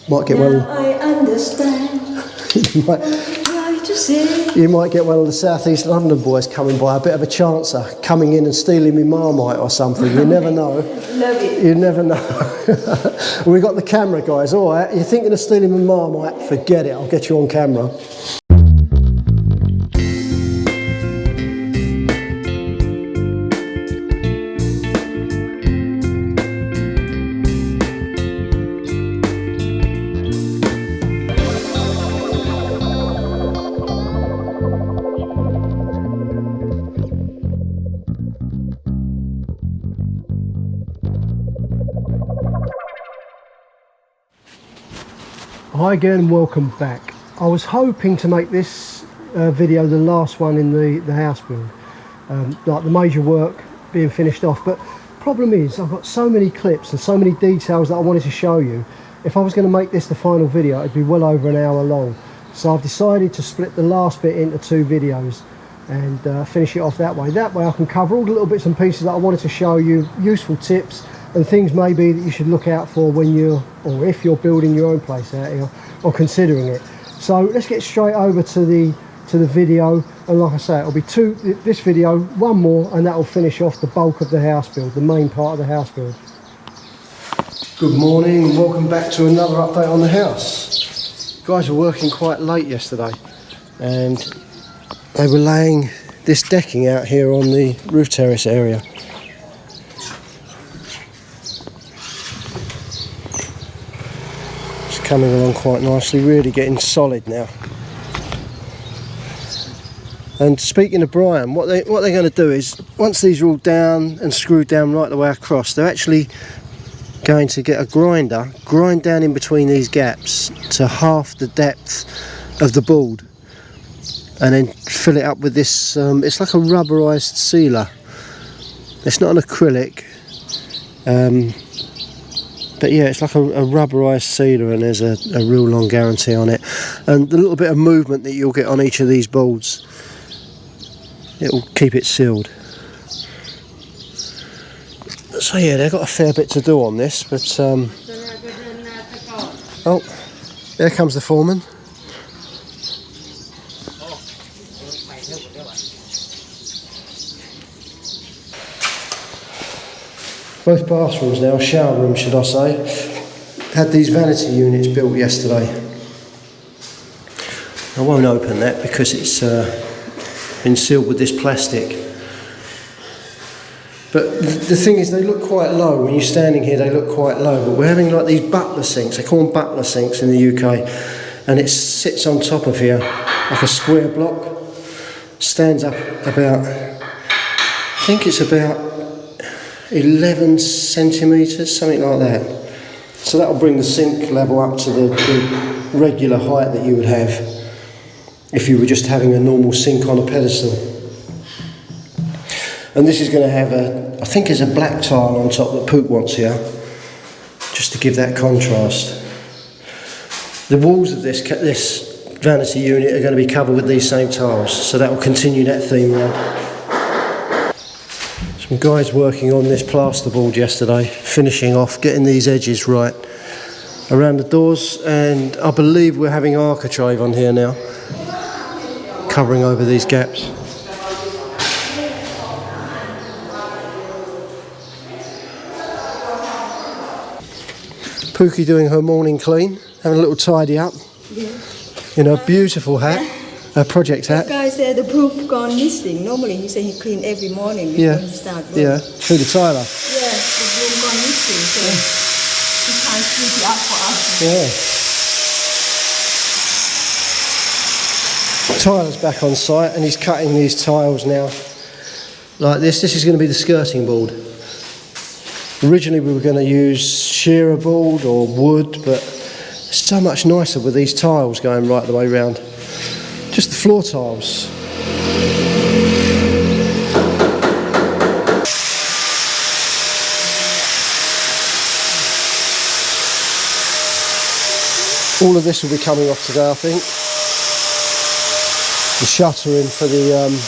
Might get one. I understand. You might get one of the South East London boys coming by, a bit of a chancer, coming in and stealing me Marmite or something. You never know. Love it. You never know. We got the camera guys. All right, you're thinking of stealing me Marmite? Forget it. I'll get you on camera. Hi again and welcome back. I was hoping to make this video the last one in the house build, like the major work being finished off, but problem is I've got so many clips and so many details that I wanted to show you. If I was going to make this the final video, it'd be well over an hour long, so I've decided to split the last bit into 2 videos and finish it off that way. That way I can cover all the little bits and pieces that I wanted to show you, useful tips and things maybe that you should look out for when you're, or if you're building your own place out here or considering it. So let's get straight over to the video, and like I say, it'll be this video, one more, and that will finish off the bulk of the house build, the main part of the house build. Good morning and welcome back to another update on the house. Guys were working quite late yesterday and they were laying this decking out here on the roof terrace area. Coming along quite nicely, really getting solid now. And speaking of Brian, what they're going to do is, once these are all down and screwed down right the way across, they're actually going to get a grinder, grind down in between these gaps to half the depth of the board, and then fill it up with this, it's like a rubberized sealer. It's not an acrylic, but yeah, it's like a rubberized sealer, and there's a real long guarantee on it. And the little bit of movement that you'll get on each of these boards, it will keep it sealed. So yeah, they've got a fair bit to do on this, but oh, there comes the foreman. Both bathrooms now, shower rooms should I say, had these vanity units built yesterday. I won't open that because it's been sealed with this plastic. But the thing is, they look quite low. When you're standing here, they look quite low. But we're having like these butler sinks, they call them butler sinks in the UK, and it sits on top of here like a square block, stands up about, I think it's about 11 centimetres, something like that. So that will bring the sink level up to the regular height that you would have if you were just having a normal sink on a pedestal. And this is going to have I think there's a black tile on top that Pook wants here, just to give that contrast. The walls of this vanity unit are going to be covered with these same tiles, so that will continue that theme now. Some guys working on this plasterboard yesterday, finishing off, getting these edges right around the doors, and I believe we're having architrave on here now, covering over these gaps. Pookie doing her morning clean, having a little tidy up. Yes. In a beautiful hat. A project hat. The guy said the proof gone missing. Normally he said he clean every morning before he start work. Yeah, through the tiler. Yeah, the proof gone missing, so he can't sweep it up for us. Yeah. Tiler's back on site and he's cutting these tiles now like this. This is going to be the skirting board. Originally we were going to use shearer board or wood, but it's so much nicer with these tiles going right the way round. Just the floor tiles. All of this will be coming off today, I think. The shuttering for the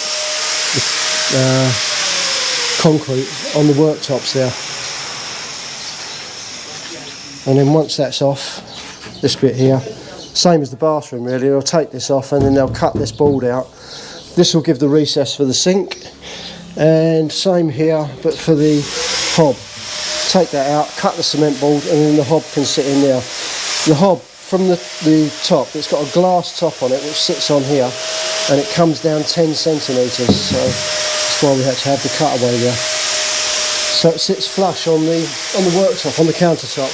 concrete on the worktops there. And then once that's off, this bit here. Same as the bathroom really. They'll take this off and then they'll cut this board out. This will give the recess for the sink, and same here but for the hob. Take that out, cut the cement board, and then the hob can sit in there. The hob from the top, it's got a glass top on it which sits on here, and it comes down 10 centimetres, so that's why we had to have the cutaway there. So it sits flush on the worktop, on the countertop.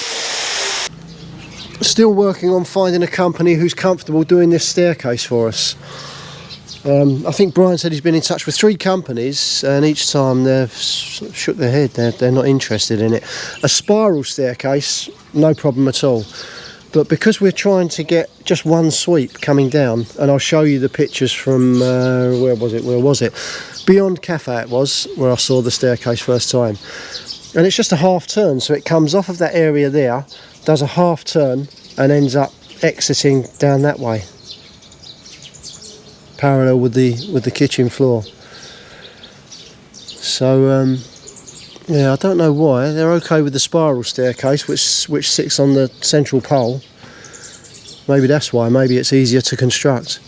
Still working on finding a company who's comfortable doing this staircase for us. I think Brian said he's been in touch with 3 companies, and each time they've sort of shook their head. They're not interested in it. A spiral staircase, no problem at all. But because we're trying to get just one sweep coming down, and I'll show you the pictures from where was it? Beyond Cafe it was, where I saw the staircase first time. And it's just a half turn, so it comes off of that area there, does a half turn, and ends up exiting down that way, parallel with the kitchen floor. So yeah, I don't know why they're okay with the spiral staircase, which sits on the central pole. Maybe that's why. Maybe it's easier to construct.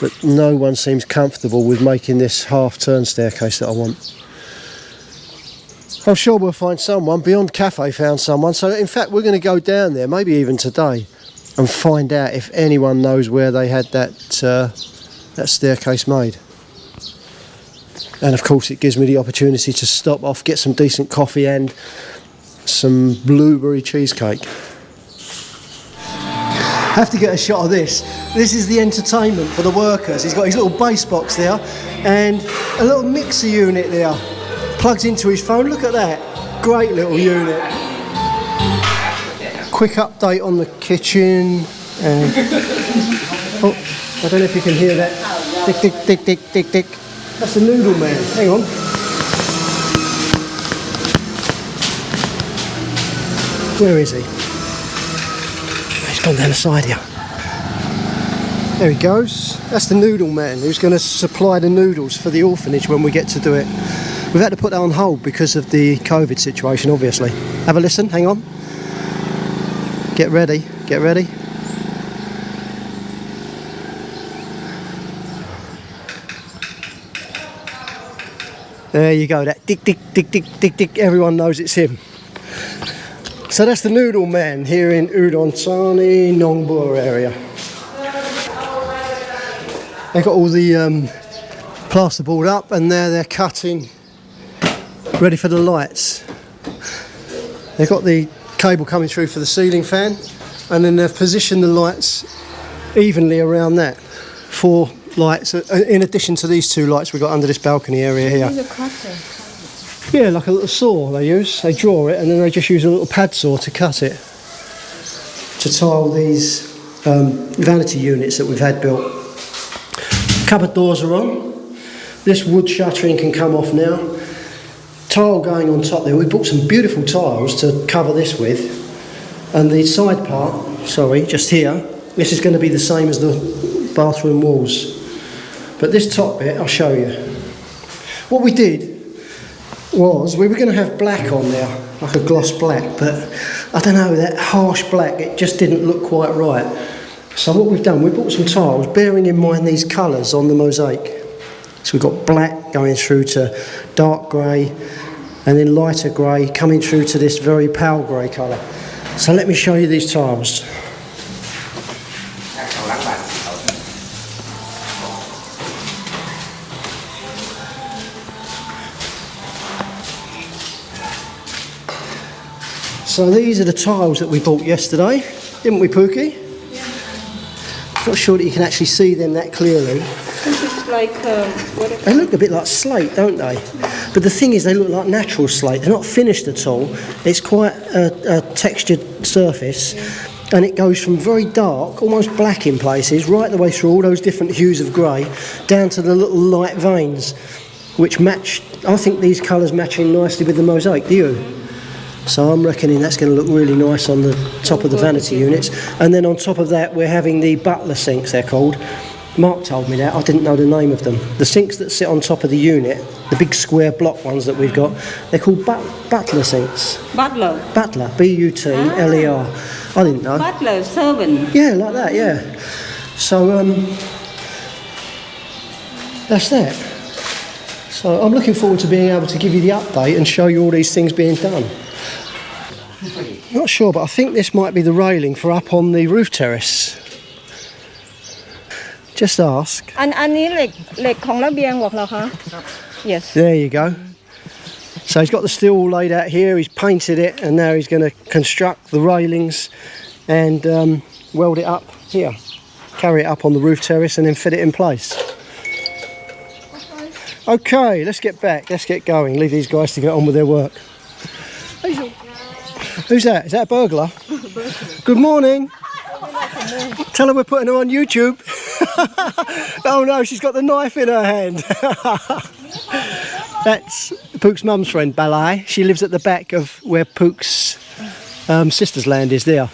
But no one seems comfortable with making this half-turn staircase that I want. I'm sure we'll find someone. Beyond Cafe found someone. So in fact, we're going to go down there, maybe even today, and find out if anyone knows where they had that staircase made. And of course, it gives me the opportunity to stop off, get some decent coffee and some blueberry cheesecake. I have to get a shot of this. This is the entertainment for the workers. He's got his little bass box there and a little mixer unit there. Plugs into his phone. Look at that. Great little unit. Quick update on the kitchen. Oh, I don't know if you can hear that. Tick, tick, tick, tick, tick, tick. That's the noodle man. Hang on. Where is he? He's gone down the side here. There he goes. That's the noodle man who's going to supply the noodles for the orphanage when we get to do it. We've had to put that on hold because of the COVID situation, obviously. Have a listen. Hang on. Get ready. Get ready. There you go, that tick, tick, tick, tick, tick, tick, everyone knows it's him. So that's the noodle man here in Udon Thani, Nongbur area. They've got all the plasterboard up, and there they're cutting, ready for the lights. They've got the cable coming through for the ceiling fan, and then they've positioned the lights evenly around that. 4 lights, in addition to these 2 lights we've got under this balcony area here. There's a cutter. Yeah, like a little saw they use. They draw it and then they just use a little pad saw to cut it. To tile these vanity units that we've had built. Cupboard doors are on. This wood shuttering can come off now. Tile going on top there. We bought some beautiful tiles to cover this with. And the side part, sorry, just here, this is going to be the same as the bathroom walls. But this top bit, I'll show you. What we did was, we were going to have black on there, like a gloss black, but I don't know, that harsh black, it just didn't look quite right. So what we've done, we bought some tiles, bearing in mind these colours on the mosaic. So we've got black going through to dark grey, and then lighter grey coming through to this very pale grey colour. So let me show you these tiles. So these are the tiles that we bought yesterday, didn't we, Pookie? Yeah. Not sure that you can actually see them that clearly. This is like they look a bit like slate, don't they? But the thing is, they look like natural slate. They're not finished at all. It's quite a textured surface, and it goes from very dark, almost black in places, right the way through all those different hues of grey, down to the little light veins, which match. I think these colours matching nicely with the mosaic. Do you? So I'm reckoning that's going to look really nice on the top of the vanity units. And then on top of that, we're having the butler sinks, they're called. Mark told me that, I didn't know the name of them. The sinks that sit on top of the unit, the big square block ones that we've got, they're called butler sinks. butler. Butler, B-U-T-L-E-R. I didn't know. Butler, servant. Yeah, like that, yeah. So, that's that. So I'm looking forward to being able to give you the update and show you all these things being done. Not sure, but I think this might be the railing for up on the roof terrace. Just ask. อันนี้เหล็กของระเบียงบอกเหรอคะ Yes. There you go. So he's got the steel all laid out here, he's painted it, and now he's going to construct the railings and weld it up here. Carry it up on the roof terrace and then fit it in place. Okay, let's get back, let's get going. Leave these guys to get on with their work. Who's that? Is that a burglar? Good morning. Tell her we're putting her on YouTube. Oh no, she's got the knife in her hand. That's Pook's mum's friend, Balai. She lives at the back of where Pook's sister's land is there.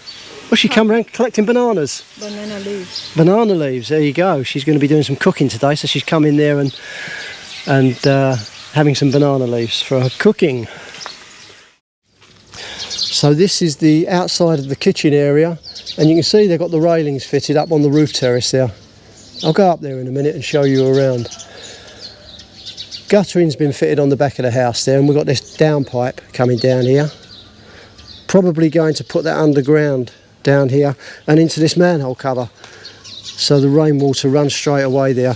Well, she come around collecting bananas. Banana leaves. Banana leaves, there you go. She's going to be doing some cooking today, so she's come in there and having some banana leaves for her cooking. So this is the outside of the kitchen area, and you can see they've got the railings fitted up on the roof terrace there. I'll go up there in a minute and show you around. Guttering's been fitted on the back of the house there, and we've got this downpipe coming down here. Probably going to put that underground down here and into this manhole cover, so the rainwater runs straight away there.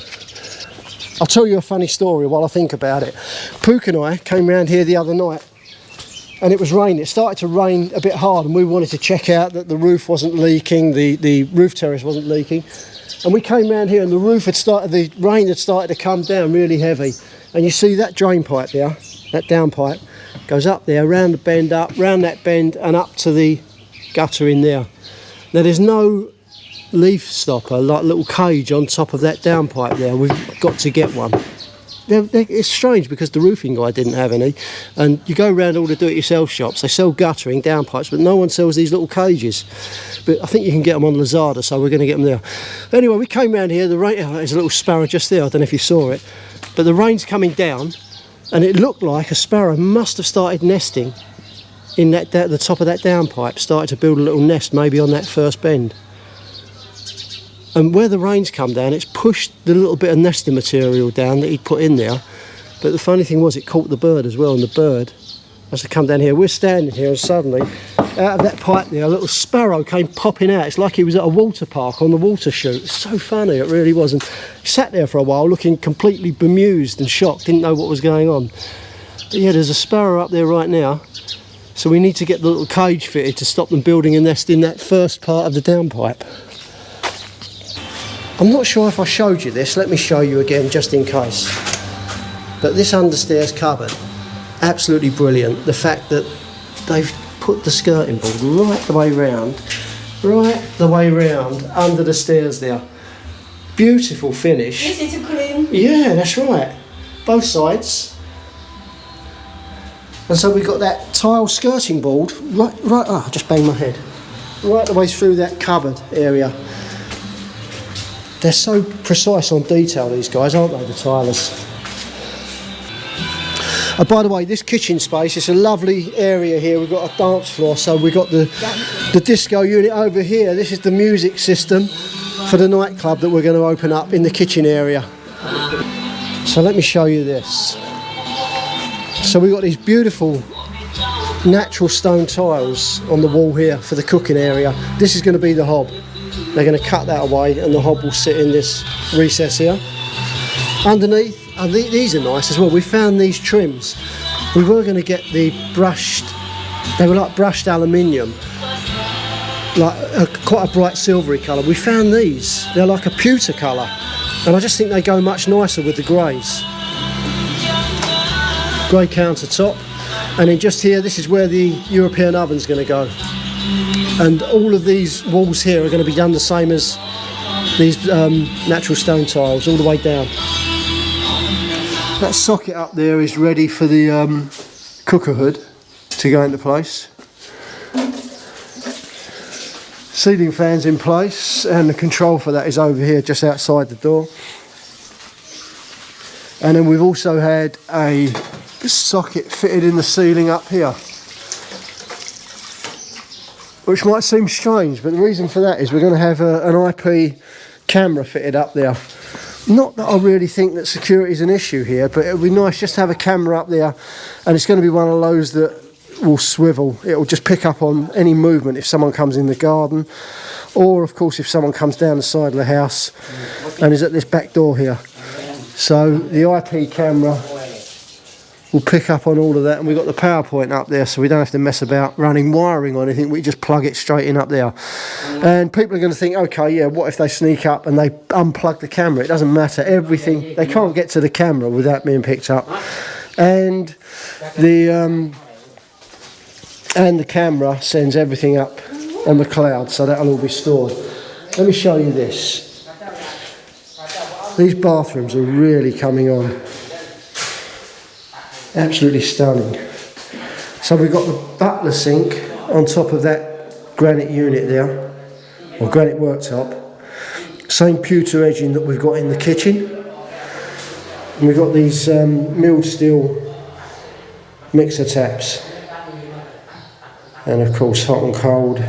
I'll tell you a funny story while I think about it. Pook and I came round here the other night, and it was raining. It started to rain a bit hard, and we wanted to check out that the roof wasn't leaking, the roof terrace wasn't leaking. And we came round here, and the rain had started to come down really heavy. And you see that drain pipe there, that down pipe, goes up there, round the bend, up, round that bend, and up to the gutter in there. Now there's no leaf stopper, like little cage on top of that down pipe there. We've got to get one. It's strange because the roofing guy didn't have any, and you go around all the do-it-yourself shops, they sell guttering, downpipes, but no one sells these little cages. But I think you can get them on Lazada, so we're going to get them there. Anyway, we came round here, there's a little sparrow just there, I don't know if you saw it, but the rain's coming down, and it looked like a sparrow must have started nesting in the top of that downpipe, started to build a little nest maybe on that first bend. And where the rain's come down, it's pushed the little bit of nesting material down that he'd put in there. But the funny thing was, it caught the bird as well, and the bird has to come down here. We're standing here, and suddenly, out of that pipe there, a little sparrow came popping out. It's like he was at a water park on the water chute. It's so funny, it really was. And he sat there for a while, looking completely bemused and shocked, didn't know what was going on. But yeah, there's a sparrow up there right now. So we need to get the little cage fitted to stop them building a nest in that first part of the downpipe. I'm not sure if I showed you this, let me show you again just in case. But this understairs cupboard, absolutely brilliant. The fact that they've put the skirting board right the way round under the stairs there. Beautiful finish. Easy to clean. Yeah, that's right. Both sides. And so we've got that tile skirting board right, oh, I just banged my head. Right the way through that cupboard area. They're so precise on detail, these guys, aren't they, the tilers? By the way, this kitchen space, it's a lovely area here. We've got a dance floor, so we've got the disco unit over here. This is the music system for the nightclub that we're going to open up in the kitchen area. So let me show you this. So we've got these beautiful natural stone tiles on the wall here for the cooking area. This is going to be the hob. They're going to cut that away, and the hob will sit in this recess here. Underneath, these are nice as well. We found these trims. We were going to get the brushed, they were like brushed aluminium, like quite a bright silvery colour. We found these. They're like a pewter colour, and I just think they go much nicer with the greys. Grey countertop, and then just here, this is where the European oven's going to go. And all of these walls here are going to be done the same as these natural stone tiles, all the way down. That socket up there is ready for the cooker hood to go into place. Ceiling fan's in place, and the control for that is over here just outside the door. And then we've also had a socket fitted in the ceiling up here. which might seem strange, but the reason for that is we're going to have an IP camera fitted up there. Not that I really think that security is an issue here, but it would be nice just to have a camera up there, and it's going to be one of those that will swivel. It will just pick up on any movement if someone comes in the garden, or of course if someone comes down the side of the house and is at this back door here. So the IP camera will pick up on all of that, and we've got the power point up there, so we don't have to mess about running wiring or anything. We just plug it straight in up there. And people are going to think, okay, yeah, what if they sneak up and they unplug the camera? It doesn't matter. Everything, they can't get to the camera without being picked up. And the camera sends everything up on the cloud, so that'll all be stored. Let me show you this. These bathrooms are really coming on. Absolutely stunning. So we've got the butler sink on top of that granite unit there, or granite worktop. Same pewter edging that we've got in the kitchen. And we've got these milled steel mixer taps. And of course hot and cold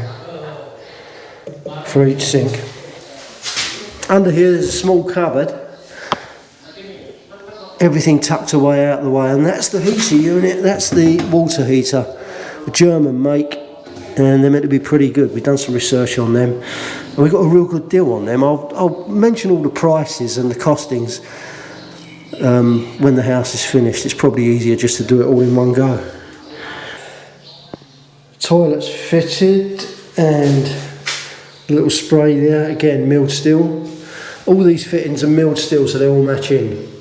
for each sink. Under here there's a small cupboard. Everything tucked away out of the way, and that's the heater unit, that's the water heater, a German make, and they're meant to be pretty good. We've done some research on them, and we've got a real good deal on them. I'll mention all the prices and the costings when the house is finished. It's probably easier just to do it all in one go. Toilet's fitted, and a little spray there, again milled steel. All these fittings are milled steel, so they all match in.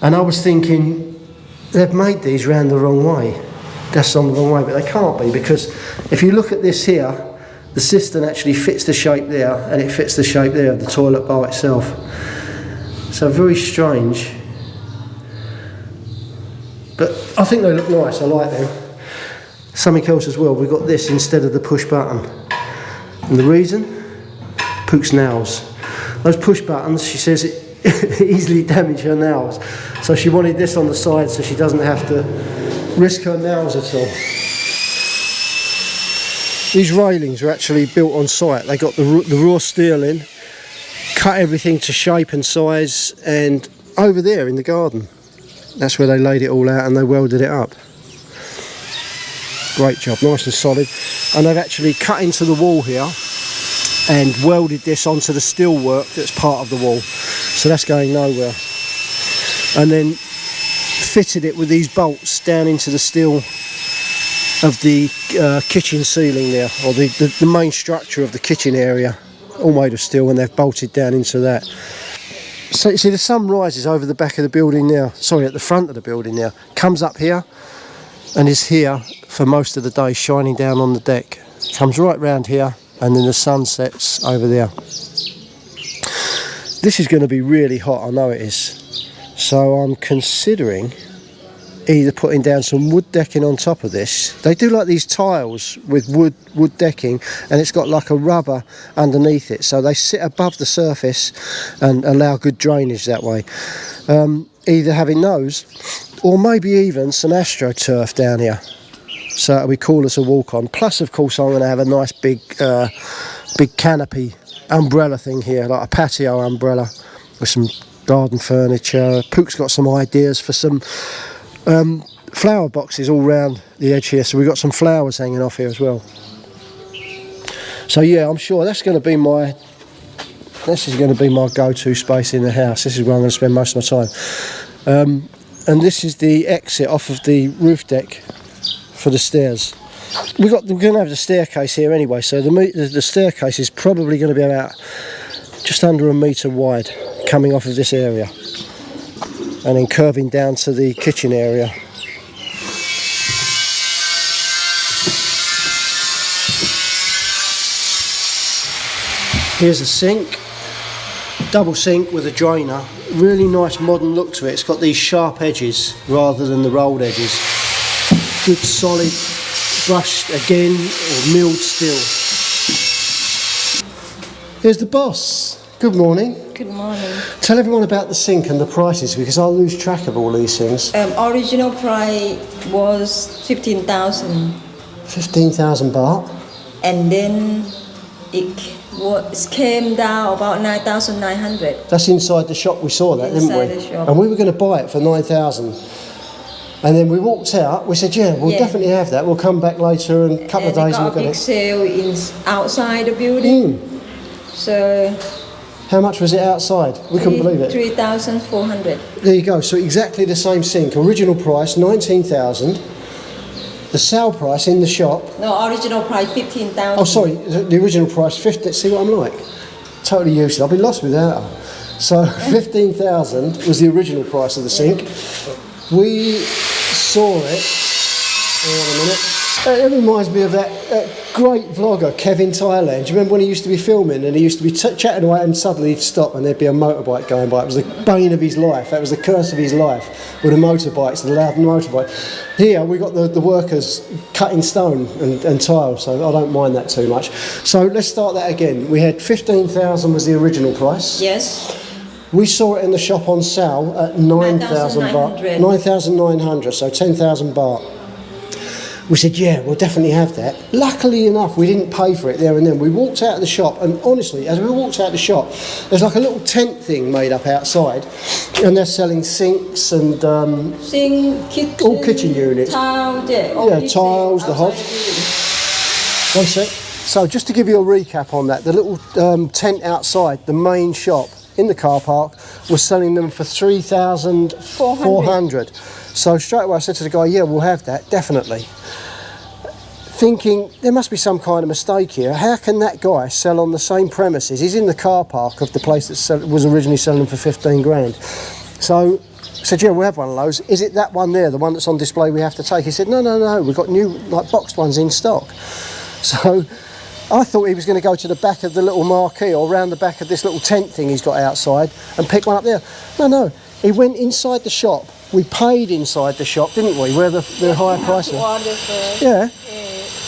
And I was thinking, they've made these round the wrong way. That's on the wrong way, but they can't be, because if you look at this here, the cistern actually fits the shape there, and it fits the shape there of the toilet by itself. So very strange. But I think they look nice, I like them. Something else as well, we've got this instead of the push button. And the reason? Pook's nails. Those push buttons, she says, it easily damage her nails. So she wanted this on the side so she doesn't have to risk her nails at all. These railings are actually built on site. They got the raw steel in, cut everything to shape and size, and over there in the garden, that's where they laid it all out and they welded it up. Great job, nice and solid. And they've actually cut into the wall here and welded this onto the steel work that's part of the wall. So that's going nowhere. And then fitted it with these bolts down into the steel of the kitchen ceiling there, or the main structure of the kitchen area, all made of steel, and they've bolted down into that. So you see the sun rises over the back of the building now, sorry, at the front of the building now, comes up here and is here for most of the day, shining down on the deck. Comes right round here, and then the sun sets over there. This is going to be really hot, I know it is. So I'm considering either putting down some wood decking on top of this. They do like these tiles with wood decking, and it's got like a rubber underneath it, so they sit above the surface and allow good drainage that way. Either having those, or maybe even some AstroTurf down here, so it'll be cool to walk on. Plus, of course, I'm going to have a nice big canopy umbrella thing here, like a patio umbrella with some garden furniture. Pook's got some ideas for some flower boxes all round the edge here, so we've got some flowers hanging off here as well. So yeah, I'm sure that's going to be my go-to space in the house. This is where I'm going to spend most of my time. And this is the exit off of the roof deck for the stairs. We're going to have the staircase here anyway, so the staircase is probably going to be about just under 1 metre wide, coming off of this area and then curving down to the kitchen area. Here's a sink, double sink with a drainer. Really nice modern look to it. It's got these sharp edges rather than the rolled edges. Good solid brushed again, or milled steel. Here's the boss. Good morning. Good morning. Tell everyone about the sink and the prices, because I'll lose track of all these things. Original price was 15,000. 15,000 baht. And then it came down about 9,900. That's inside the shop. We saw that, didn't we? Inside the shop. And we were going to buy it for 9,000. And then we walked out. We said, "Yeah, we'll definitely have that. We'll come back later and a couple of days and we'll get it." They got a big sale outside the building. So. How much was it outside? We couldn't believe it. 3,400. There you go. So exactly the same sink. Original price 19,000. The sale price in the shop. No, original price 15,000. Oh, sorry. The original price 15. See what I'm like? Totally useless. I'll be lost without her. So 15,000 was the original price of the sink. We saw it. Hang on a minute. It reminds me of that great vlogger, Kevin Thailand. Do you remember when he used to be filming and he used to be chatting away and suddenly he'd stop and there'd be a motorbike going by? It was the bane of his life. That was the curse of his life, with the motorbikes, the loud motorbike. Here we got the workers cutting stone and tile, so I don't mind that too much. So let's start that again. We had 15,000 was the original price. Yes. We saw it in the shop on sale at 9,000 baht. 9,900, so 10,000 baht. We said, yeah, we'll definitely have that. Luckily enough, we didn't pay for it there and then. We walked out of the shop, and honestly, as we walked out of the shop, there's like a little tent thing made up outside, and they're selling sinks and kitchen, all kitchen units. Tiles, tiles, the hobs. One sec. So just to give you a recap on that, the little tent outside the main shop in the car park was selling them for 3,400. So straight away I said to the guy, yeah, we'll have that, definitely. Thinking there must be some kind of mistake here. How can that guy sell on the same premises? He's in the car park of the place that was originally selling for 15 grand. So I said, yeah, we'll have one of those. Is it that one there, the one that's on display we have to take? He said, no, we've got new like boxed ones in stock. So I thought he was going to go to the back of the little marquee or round the back of this little tent thing he's got outside and pick one up there. No, he went inside the shop. We paid inside the shop, didn't we? Where the higher price was. Yeah.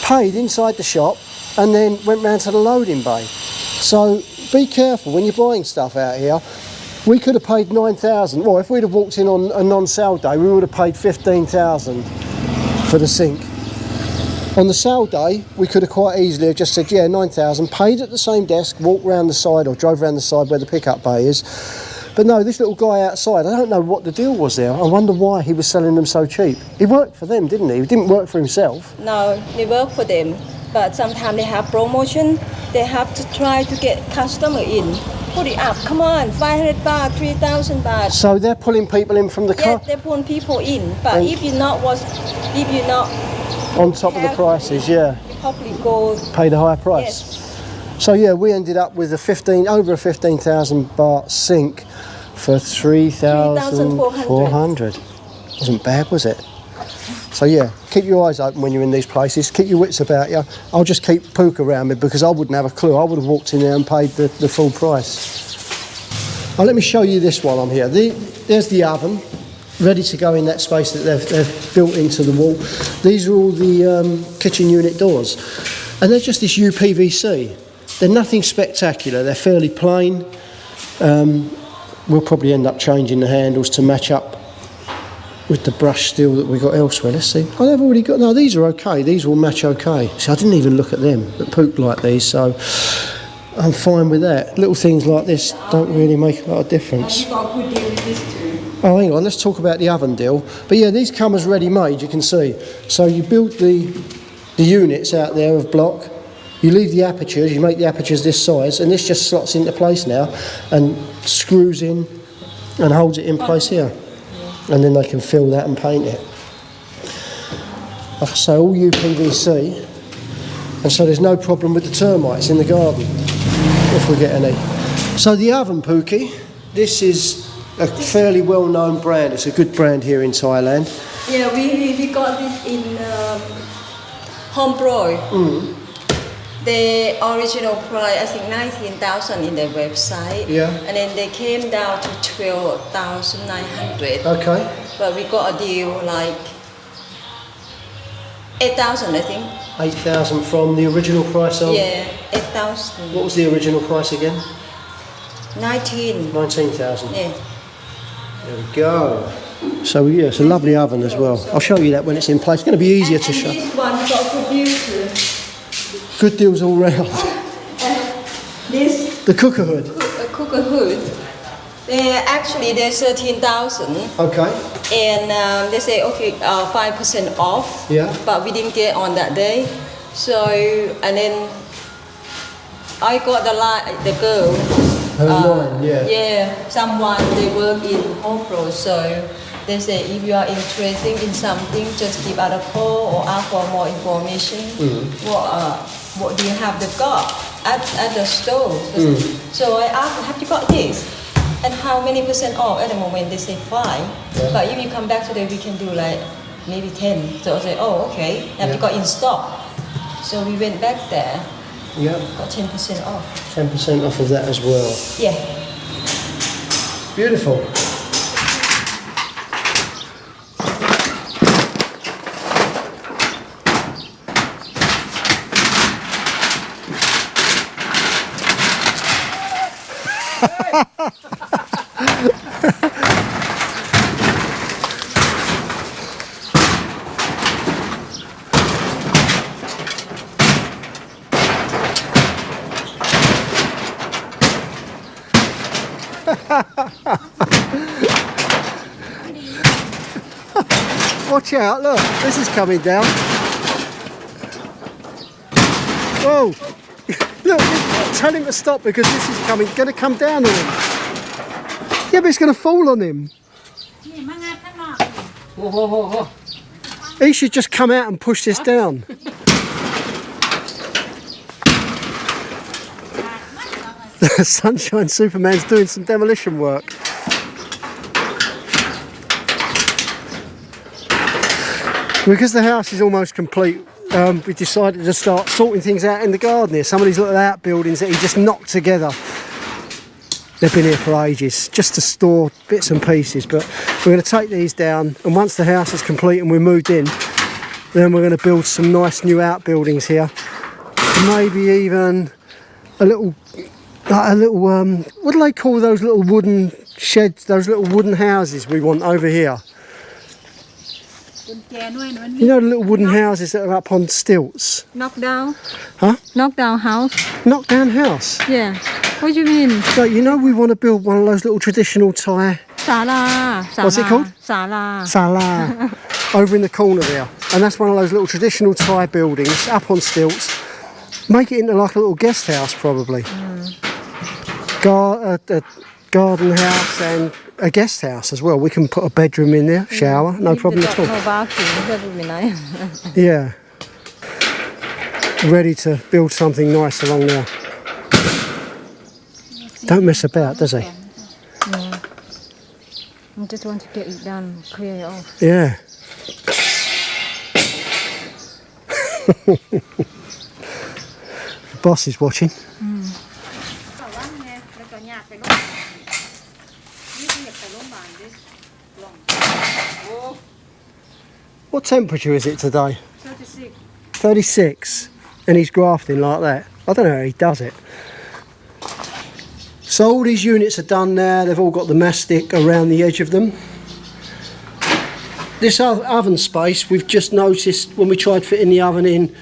Paid inside the shop and then went round to the loading bay. So be careful when you're buying stuff out here. We could have paid 9,000. Well, if we'd have walked in on a non-sale day, we would have paid 15,000 for the sink. On the sale day, we could have quite easily have just said, yeah, 9,000, paid at the same desk, walked round the side or drove round the side where the pickup bay is. But no, this little guy outside, I don't know what the deal was there. I wonder why he was selling them so cheap. He worked for them, didn't he? He didn't work for himself. No, he worked for them. But sometimes they have promotion. They have to try to get customer in. Put it up, come on, 500 baht, 3,000 baht. So they're pulling people in from the car? Yeah, they're pulling people in. But if you're not on top of the prices, yeah. You probably go pay the higher price. Yes. So yeah, we ended up with over a 15,000 baht sink for 3,400. Wasn't bad, was it? So yeah, keep your eyes open when you're in these places. Keep your wits about you. I'll just keep Pook around me because I wouldn't have a clue. I would have walked in there and paid the full price. Now let me show you this while I'm here. There's the oven, ready to go in that space that they've built into the wall. These are all the kitchen unit doors. And they're just this UPVC. They're nothing spectacular. They're fairly plain. We'll probably end up changing the handles to match up with the brush steel that we got elsewhere. Let's see. Oh, they've already got... No, these are okay. These will match okay. See, I didn't even look at them. But Pook like these, so I'm fine with that. Little things like this don't really make a lot of difference. Got a good deal with this too. Oh, hang on. Let's talk about the oven deal. But yeah, these come as ready-made, you can see. So you build the units out there of block. You leave the apertures, you make the apertures this size, and this just slots into place now and screws in and holds it in place here. And then they can fill that and paint it. Like I say, all UPVC, and so there's no problem with the termites in the garden, if we get any. So the oven, Pookie, this is a fairly well-known brand. It's a good brand here in Thailand. Yeah, we got this in Home Pro. The original price, I think 19,000 in their website. Yeah. And then they came down to 12,900. Okay. But we got a deal like 8,000, I think. 8,000 from the original price of? Yeah, 8,000. What was the original price again? 19,000. 19,000. Yeah. There we go. So yeah, it's a lovely oven as well. I'll show you that when it's in place. It's going to be easier to show. This one got producer. Good deals all round. This The cooker hood. cooker hood. They're 13,000. Okay. And they say okay, 5% off. Yeah. But we didn't get on that day. So and then I got the girl. Her line, yeah. Yeah, someone they work in Home Pro, so they say if you are interested in something, just give out a call or ask for more information. What do you have they've got at the store? So I asked, have you got this? And how many % off? At the moment they say 5, but if you come back today, we can do like maybe 10. So I say, oh okay, have you got in stock? So we went back there. Yeah. Got 10% off. 10% off of that as well. Yeah. Beautiful. Watch out, look, this is coming down. Whoa! Look, tell him to stop because this is going to come down on him. Yeah, but it's going to fall on him. He should just come out and push this down. Sunshine Superman's doing some demolition work. Because the house is almost complete, we decided to start sorting things out in the garden here. Some of these little outbuildings that he just knocked together. They've been here for ages, just to store bits and pieces. But we're going to take these down, and once the house is complete and we're moved in, then we're going to build some nice new outbuildings here. Maybe even a little, what do they call those little wooden sheds, those little wooden houses we want over here? You know the little wooden houses that are up on stilts? Knock down? Huh? Knock down house? Knock down house? Yeah. What do you mean? So you know we want to build one of those little traditional Thai... Sala. What's it called? Sala. Sala. Over in the corner there. And that's one of those little traditional Thai buildings up on stilts. Make it into like a little guest house probably. A garden house and a guest house as well. We can put a bedroom in there, shower, no problem at all. No bathroom, that would be nice. Yeah. Ready to build something nice along there. Don't mess about, does he? No. I just want to get it done, clear it off. Yeah. The boss is watching. What temperature is it today? 36. 36. And he's grafting like that. I don't know how he does it. So all these units are done now. They've all got the mastic around the edge of them. This oven space, we've just noticed when we tried fitting the oven in,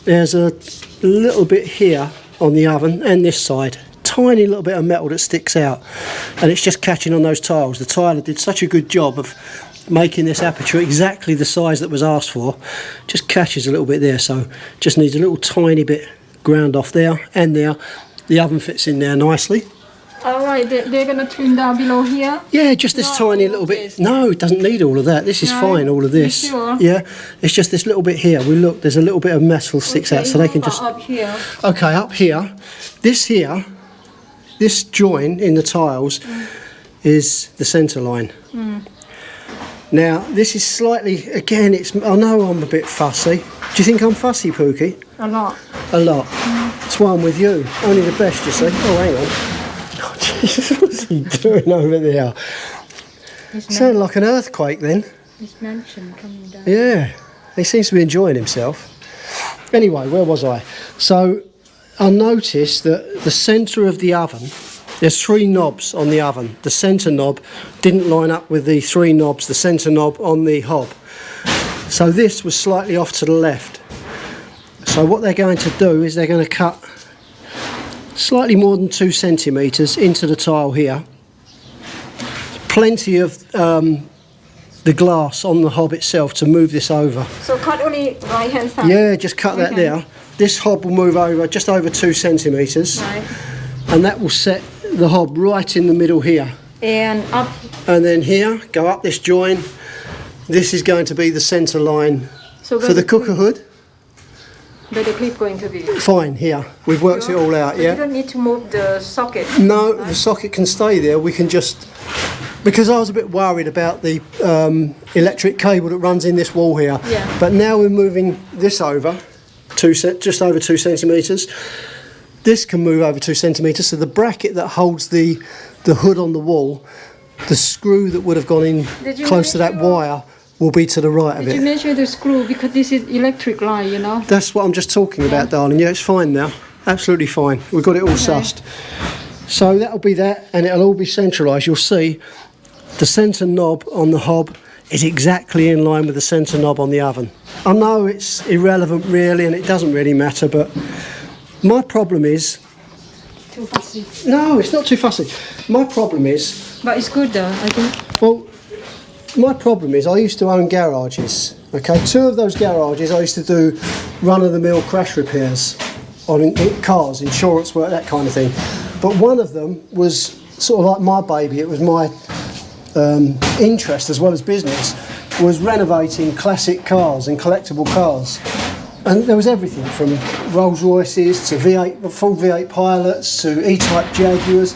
there's a little bit here on the oven and this side. Tiny little bit of metal that sticks out. And it's just catching on those tiles. The tiler did such a good job of making this aperture exactly the size that was asked for. Just catches a little bit there, so just needs a little tiny bit ground off there and there. The oven fits in there nicely. Alright, they're going to trim down below here? Yeah, just this tiny little bit. No, it doesn't need all of that. This is fine, all of this. You sure? Yeah, it's just this little bit here. We look, there's a little bit of metal sticks out, so they can just... Up here. Okay, up here. This here, this join in the tiles is the centre line. Now, this is slightly, again, I know I'm a bit fussy. Do you think I'm fussy, Pookie? A lot. A lot. That's why I'm with you. Only the best, you see. Oh, hang on. Oh, Jesus, what's he doing over there? Sounded like an earthquake then. This mansion coming down. Yeah, he seems to be enjoying himself. Anyway, where was I? So, I noticed that the centre of the oven There's 3 knobs on the oven. The centre knob didn't line up with the 3 knobs, the centre knob on the hob. So this was slightly off to the left. So what they're going to do is they're going to cut slightly more than 2 centimetres into the tile here. Plenty of the glass on the hob itself to move this over. So cut only right hand side? Yeah, just cut that there. This hob will move over just over 2 centimetres. Right. And that will set the hob right in the middle here. And up. And then here, go up this join. This is going to be the centre line So for the cooker hood. Where the clip going to be? Fine, here. We've worked it all out, So yeah? you don't need to move the socket? No, the socket can stay there. We can just... Because I was a bit worried about the electric cable that runs in this wall here. Yeah. But now we're moving this over, just over 2 centimetres. This can move over 2 centimetres, so the bracket that holds the hood on the wall, the screw that would have gone in close to that wire will be to the right of it. Did you measure the screw? Because this is electric line, you know? That's what I'm just talking about, darling. Yeah, it's fine now. Absolutely fine. We've got it all sussed. So that'll be that, and it'll all be centralised. You'll see the centre knob on the hob is exactly in line with the centre knob on the oven. I know it's irrelevant really, and it doesn't really matter, but my problem is... Too fussy. No, it's not too fussy. My problem is... But it's good though, I think. Well, my problem is I used to own garages. Okay, 2 of those garages I used to do run-of-the-mill crash repairs on cars, insurance work, that kind of thing. But one of them was sort of like my baby. It was my interest as well as business, was renovating classic cars and collectible cars. And there was everything from Rolls Royces to full V8 Pilots to E-Type Jaguars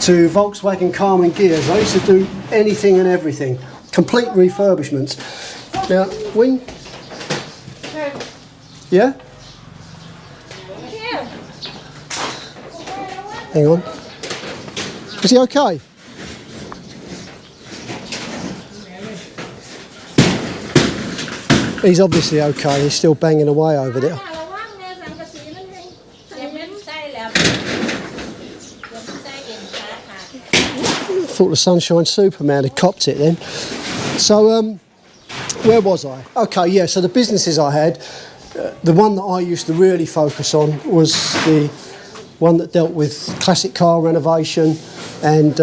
to Volkswagen Carmen Gears. I used to do anything and everything. Complete refurbishments. Now, when... Yeah? Hang on. Is he okay? He's obviously okay. He's still banging away over there. Thought the Sunshine Superman had copped it then. So, where was I? Okay, yeah, so the businesses I had, the one that I used to really focus on was the one that dealt with classic car renovation and...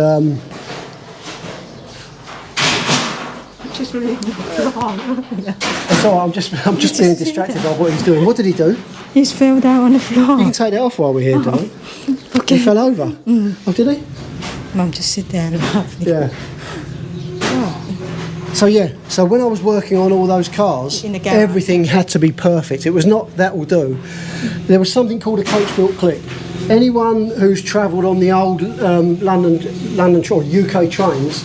Just really wrong. That's all right, I'm just being distracted by what he's doing. What did he do? He's fell down on the floor. You can take that off while we're here, darling. Okay. He fell over. Oh, did he? Mum, just sit there and laugh. Yeah. So yeah, so when I was working on all those cars, In the garage. everything had to be perfect. It was not that will do. There was something called a coach-built click. Anyone who's travelled on the old London or UK trains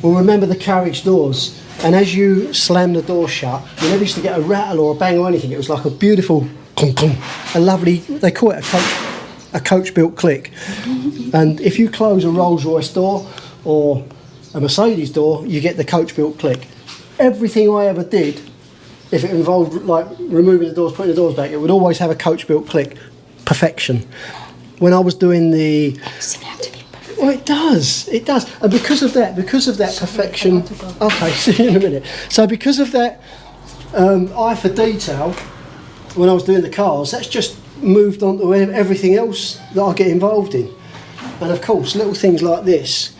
will remember the carriage doors. And as you slam the door shut, you never used to get a rattle or a bang or anything. It was like a beautiful, a lovely. They call it a coach-built click. And if you close a Rolls-Royce door or a Mercedes door, you get the coach-built click. Everything I ever did, if it involved like removing the doors, putting the doors back, it would always have a coach-built click. Perfection. When I was doing the... Well, it does, and because of that perfection. Okay, see you in a minute. So because of that eye for detail, when I was doing the cars, that's just moved on to everything else that I get involved in. And of course, little things like this,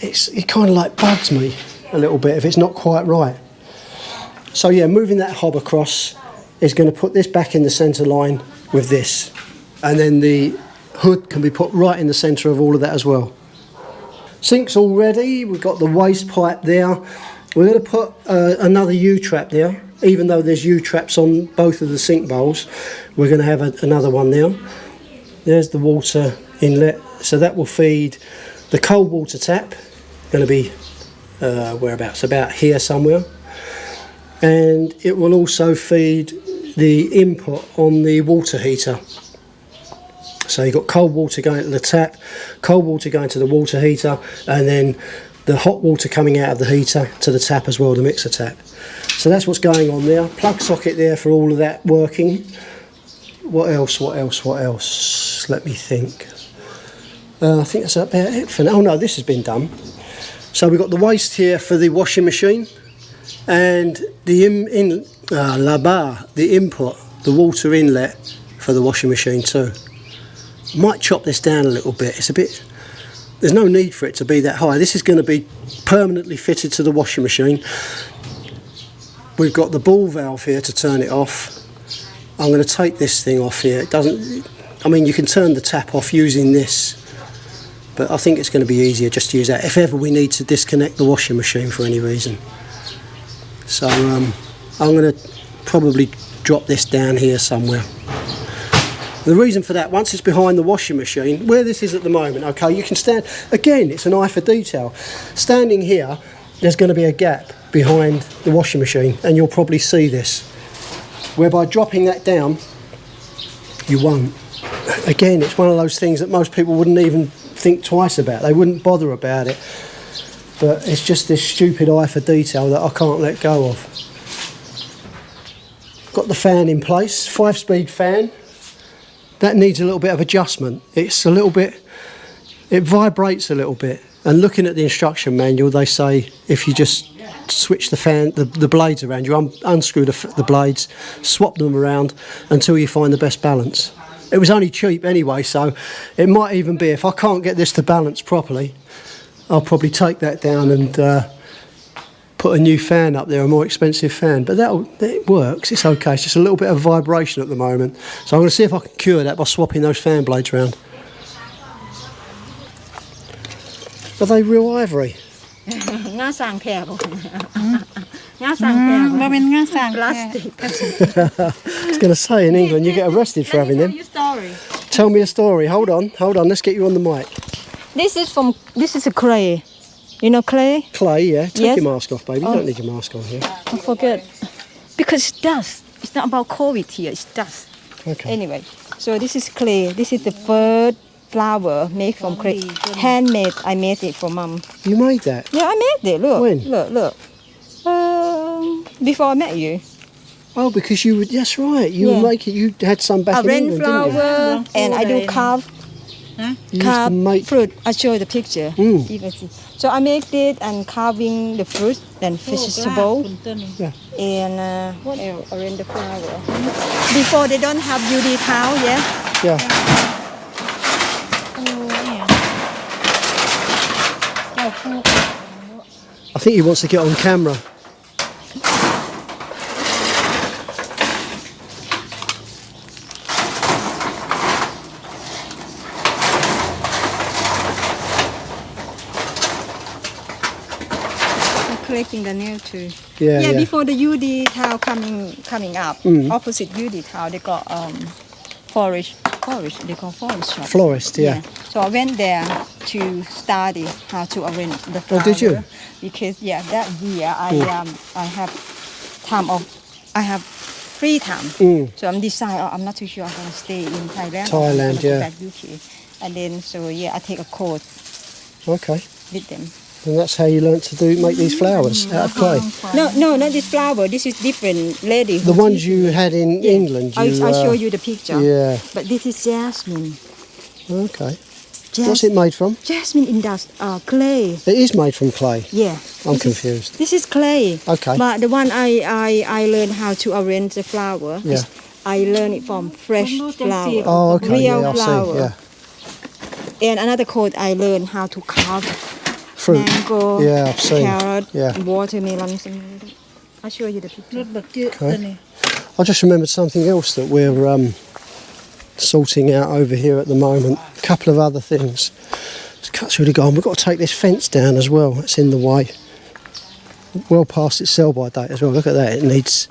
it kind of like bugs me a little bit if it's not quite right. So yeah, moving that hob across is going to put this back in the centre line with this, and then the hood can be put right in the centre of all of that as well. Sink's all ready. We've got the waste pipe there. We're going to put another U-trap there. Even though there's U-traps on both of the sink bowls, we're going to have another one there. There's the water inlet, so that will feed the cold water tap. Going to be whereabouts? About here somewhere. And it will also feed the input on the water heater. So you've got cold water going to the tap, cold water going to the water heater, and then the hot water coming out of the heater to the tap as well, the mixer tap. So that's what's going on there. Plug socket there for all of that working. What else? Let me think. I think that's about it for now. Oh no, this has been done. So we've got the waste here for the washing machine, and the the input, the water inlet for the washing machine too. Might chop this down a little bit. It's a bit. There's no need for it to be that high. This is going to be permanently fitted to the washing machine. We've got the ball valve here to turn it off. I'm going to take this thing off here. It doesn't. I mean, you can turn the tap off using this, but I think it's going to be easier just to use that if ever we need to disconnect the washing machine for any reason. So I'm going to probably drop this down here somewhere. The reason for that, once it's behind the washing machine, where this is at the moment, okay, you can stand, again, it's an eye for detail. Standing here, there's going to be a gap behind the washing machine, and you'll probably see this. Whereby dropping that down, you won't. Again, it's one of those things that most people wouldn't even think twice about. They wouldn't bother about it. But it's just this stupid eye for detail that I can't let go of. Got the fan in place, 5-speed fan. That needs a little bit of adjustment. It's a little bit, it vibrates a little bit. And looking at the instruction manual, they say if you just switch the fan, the blades around, you unscrew the blades, swap them around until you find the best balance. It was only cheap anyway, so it might even be, if I can't get this to balance properly, I'll probably take that down and put a new fan up there, a more expensive fan. But it works, it's okay. It's just a little bit of vibration at the moment. So I'm going to see if I can cure that by swapping those fan blades around. Are they real ivory? Plastic. I was going to say, in England you get arrested for having them. Tell me a story. Hold on. Let's get you on the mic. This is a clay. You know clay? Clay, yeah. Take Yes. your mask off, baby. You don't need your mask on here. I forget. Because it's dust. It's not about COVID here. It's dust. Okay. Anyway, so this is clay. This is the first flower made from clay. Handmade. I made it for Mum. You made that? Yeah, I made it. Look. When? Look. Before I met you. Oh, because you would. That's right. You Yeah. would make it. You had some back A in rain England, didn't you? flower, and I do carve You used to carve make. fruit. I show you the picture. Mm. You can see. So I make it and carving the fruit, then vegetable, Yeah. and what else? Arrange the flower. Before they don't have UD towel, yeah. Yeah. I think he wants to get on camera. Collecting the nail too. Yeah. Before the UD towel coming up, opposite UD towel they got forest. They call forest shop. Florist, yeah. So I went there to study how to arrange the flower. Oh, did you? Because that year I have free time. So I'm decided I'm not too sure I'm gonna stay in Thailand. Thailand, I'm gonna yeah. go back UK. And then I take a course Okay. with them. And that's how you learnt to make these flowers out of clay. No, not this flower. This is different lady. The ones you had in England. I show you the picture. Yeah. But this is jasmine. Okay. What's it made from? Jasmine in dust, clay. It is made from clay. Yeah. I'm confused. This is clay. Okay. But the one I learned how to arrange the flower. Yeah. I learned it from fresh flower. Oh, okay. Real Yeah, I flower. see. Yeah. And another course I learned how to carve Fruit. mango, Yeah, I've seen. carrot, Yeah. watermelon. Something like that. I'll show you the picture. Okay. I just remembered something else that we're sorting out over here at the moment. A couple of other things. Let's cut through the garden. We've got to take this fence down as well. It's in the way. Well past its sell-by date as well. Look at that. It needs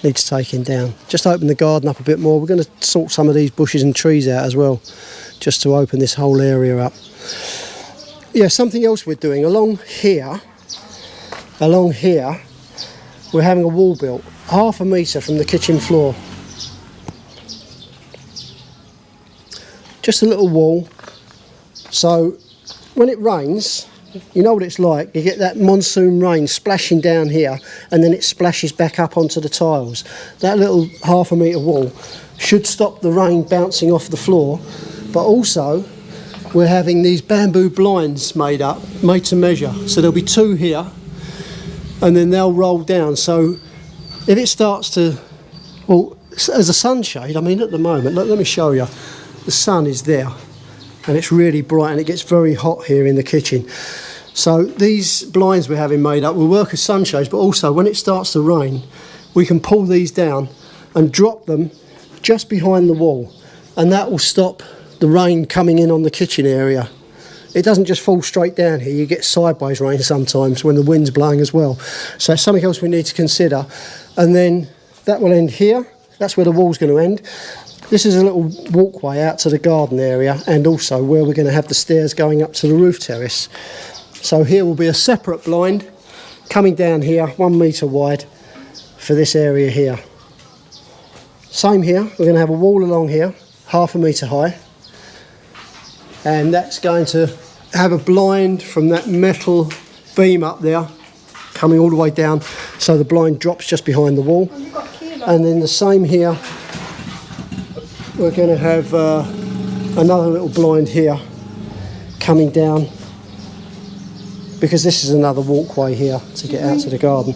taking down. Just open the garden up a bit more. We're going to sort some of these bushes and trees out as well, just to open this whole area up. Yeah, something else we're doing along here, we're having a wall built 1/2 metre from the kitchen floor. Just a little wall. So when it rains, you know what it's like. You get that monsoon rain splashing down here and then it splashes back up onto the tiles. That little 1/2 metre wall should stop the rain bouncing off the floor, but also we're having these bamboo blinds made to measure. So there'll be 2 here, and then they'll roll down. So if it starts to, well, as a sunshade, I mean, at the moment, let me show you. The sun is there, and it's really bright, and it gets very hot here in the kitchen. So these blinds we're having made up will work as sunshades, but also when it starts to rain, we can pull these down and drop them just behind the wall, and that will stop the rain coming in on the kitchen area. It doesn't just fall straight down here, you get sideways rain sometimes when the wind's blowing as well. So it's something else we need to consider. And then that will end here, that's where the wall's going to end. This is a little walkway out to the garden area, and also where we're going to have the stairs going up to the roof terrace. So here will be a separate blind coming down here, 1 metre wide, for this area here. Same here, we're going to have a wall along here, 1/2 metre high, and that's going to have a blind from that metal beam up there coming all the way down, so the blind drops just behind the wall. And then the same here, we're going to have another little blind here coming down, because this is another walkway here to get out to the garden.